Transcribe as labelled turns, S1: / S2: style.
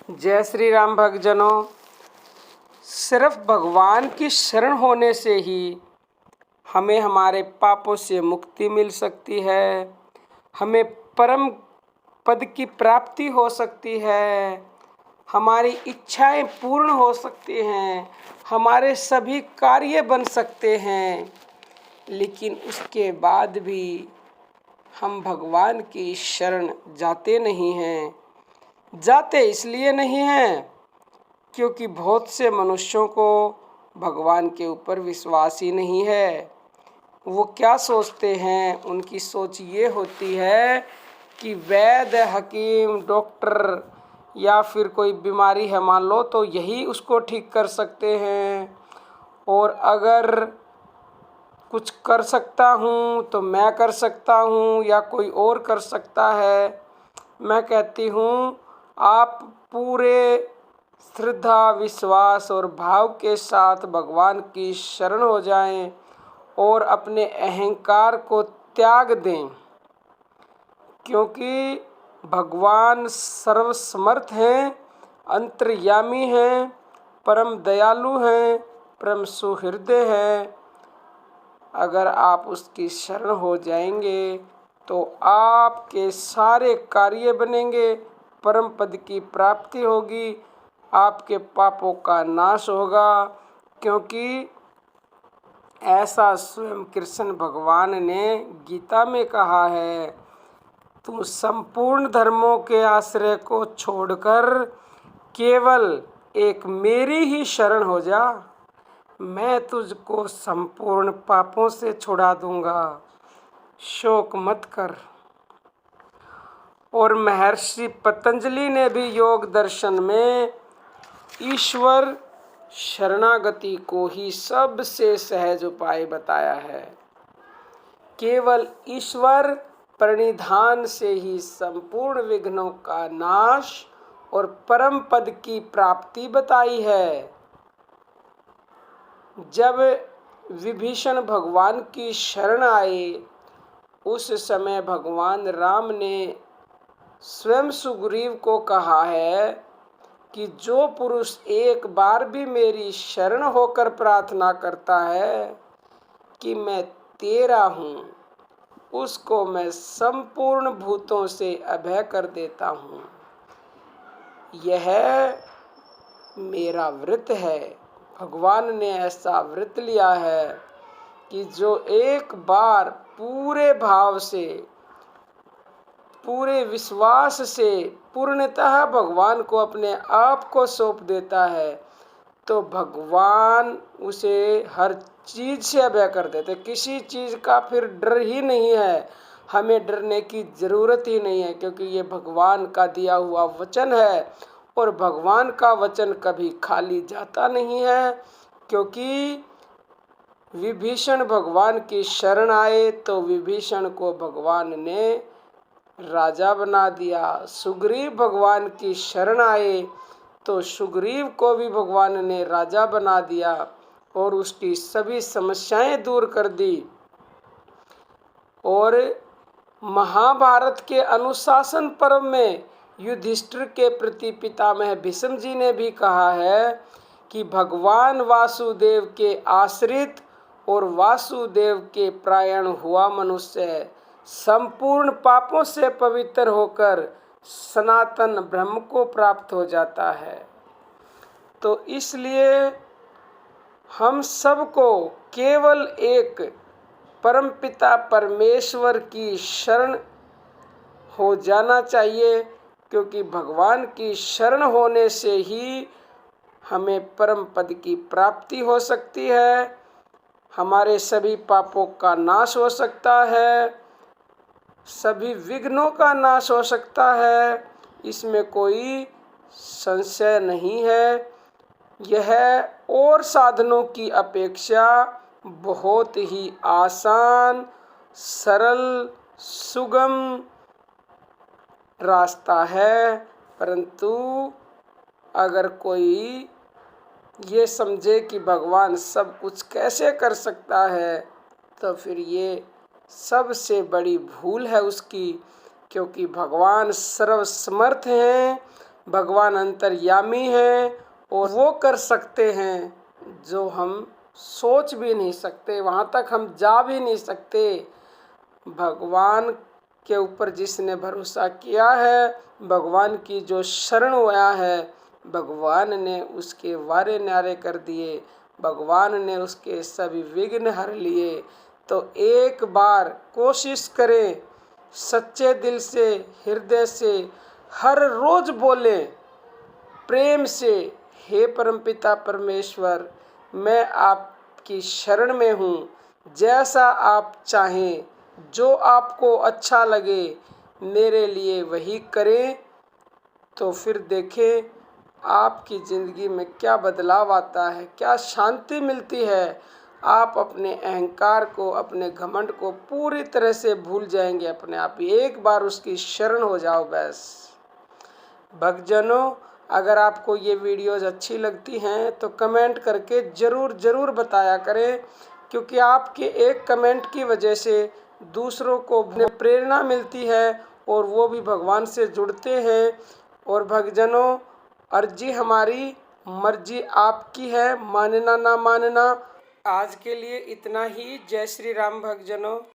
S1: जय श्री राम भक्तजनों। सिर्फ भगवान की शरण होने से ही हमें हमारे पापों से मुक्ति मिल सकती है, हमें परम पद की प्राप्ति हो सकती है, हमारी इच्छाएं पूर्ण हो सकती हैं, हमारे सभी कार्य बन सकते हैं। लेकिन उसके बाद भी हम भगवान की शरण जाते नहीं हैं। जाते इसलिए नहीं हैं क्योंकि बहुत से मनुष्यों को भगवान के ऊपर विश्वास ही नहीं है। वो क्या सोचते हैं, उनकी सोच ये होती है कि वैद्य, हकीम, डॉक्टर या फिर कोई बीमारी है मान लो, तो यही उसको ठीक कर सकते हैं। और अगर कुछ कर सकता हूँ तो मैं कर सकता हूँ या कोई और कर सकता है। मैं कहती हूँ आप पूरे श्रद्धा, विश्वास और भाव के साथ भगवान की शरण हो जाएं और अपने अहंकार को त्याग दें, क्योंकि भगवान सर्वसमर्थ हैं, अंतर्यामी हैं, परम दयालु हैं, परम सुहृदय हैं। अगर आप उसकी शरण हो जाएंगे तो आपके सारे कार्य बनेंगे, परम पद की प्राप्ति होगी, आपके पापों का नाश होगा। क्योंकि ऐसा स्वयं कृष्ण भगवान ने गीता में कहा है, तू संपूर्ण धर्मों के आश्रय को छोड़कर केवल एक मेरी ही शरण हो जा, मैं तुझको संपूर्ण पापों से छुड़ा दूंगा, शोक मत कर। और महर्षि पतंजलि ने भी योग दर्शन में ईश्वर शरणागति को ही सबसे सहज उपाय बताया है। केवल ईश्वर प्रणिधान से ही संपूर्ण विघ्नों का नाश और परम पद की प्राप्ति बताई है। जब विभीषण भगवान की शरण आए, उस समय भगवान राम ने स्वयं सुग्रीव को कहा है कि जो पुरुष एक बार भी मेरी शरण होकर प्रार्थना करता है कि मैं तेरा हूँ, उसको मैं संपूर्ण भूतों से अभय कर देता हूँ। यह मेरा व्रत है। भगवान ने ऐसा व्रत लिया है कि जो एक बार पूरे भाव से, पूरे विश्वास से पूर्णतः भगवान को अपने आप को सौंप देता है, तो भगवान उसे हर चीज़ से अभय कर देते। किसी चीज़ का फिर डर ही नहीं है, हमें डरने की ज़रूरत ही नहीं है, क्योंकि ये भगवान का दिया हुआ वचन है और भगवान का वचन कभी खाली जाता नहीं है। क्योंकि विभीषण भगवान की शरण आए तो विभीषण को भगवान ने राजा बना दिया। सुग्रीव भगवान की शरण आए तो सुग्रीव को भी भगवान ने राजा बना दिया और उसकी सभी समस्याएं दूर कर दी। और महाभारत के अनुशासन पर्व में युधिष्ठिर के प्रति पितामह भीष्म जी ने भी कहा है कि भगवान वासुदेव के आश्रित और वासुदेव के परायण हुआ मनुष्य संपूर्ण पापों से पवित्र होकर सनातन ब्रह्म को प्राप्त हो जाता है। तो इसलिए हम सबको केवल एक परमपिता परमेश्वर की शरण हो जाना चाहिए, क्योंकि भगवान की शरण होने से ही हमें परम पद की प्राप्ति हो सकती है, हमारे सभी पापों का नाश हो सकता है, सभी विघ्नों का नाश हो सकता है, इसमें कोई संशय नहीं है। यह और साधनों की अपेक्षा बहुत ही आसान, सरल, सुगम रास्ता है। परंतु अगर कोई ये समझे कि भगवान सब कुछ कैसे कर सकता है, तो फिर ये सबसे बड़ी भूल है उसकी। क्योंकि भगवान सर्वसमर्थ हैं, भगवान अंतर्यामी हैं और वो कर सकते हैं जो हम सोच भी नहीं सकते, वहाँ तक हम जा भी नहीं सकते। भगवान के ऊपर जिसने भरोसा किया है, भगवान की जो शरण हुआ है, भगवान ने उसके वारे न्यारे कर दिए, भगवान ने उसके सभी विघ्न हर लिए। तो एक बार कोशिश करें, सच्चे दिल से, हृदय से हर रोज बोलें प्रेम से, हे परमपिता परमेश्वर, मैं आपकी शरण में हूँ, जैसा आप चाहें, जो आपको अच्छा लगे मेरे लिए वही करें। तो फिर देखें आपकी ज़िंदगी में क्या बदलाव आता है, क्या शांति मिलती है। आप अपने अहंकार को, अपने घमंड को पूरी तरह से भूल जाएंगे अपने आप ही। एक बार उसकी शरण हो जाओ बस। भक्तजनों, अगर आपको ये वीडियोस अच्छी लगती हैं तो कमेंट करके ज़रूर बताया करें, क्योंकि आपके एक कमेंट की वजह से दूसरों को प्रेरणा मिलती है और वो भी भगवान से जुड़ते हैं। और भक्तजनों, अर्जी हमारी, मर्जी आपकी है, मानना ना मानना। आज के लिए इतना ही। जय श्री राम भक्तजनों।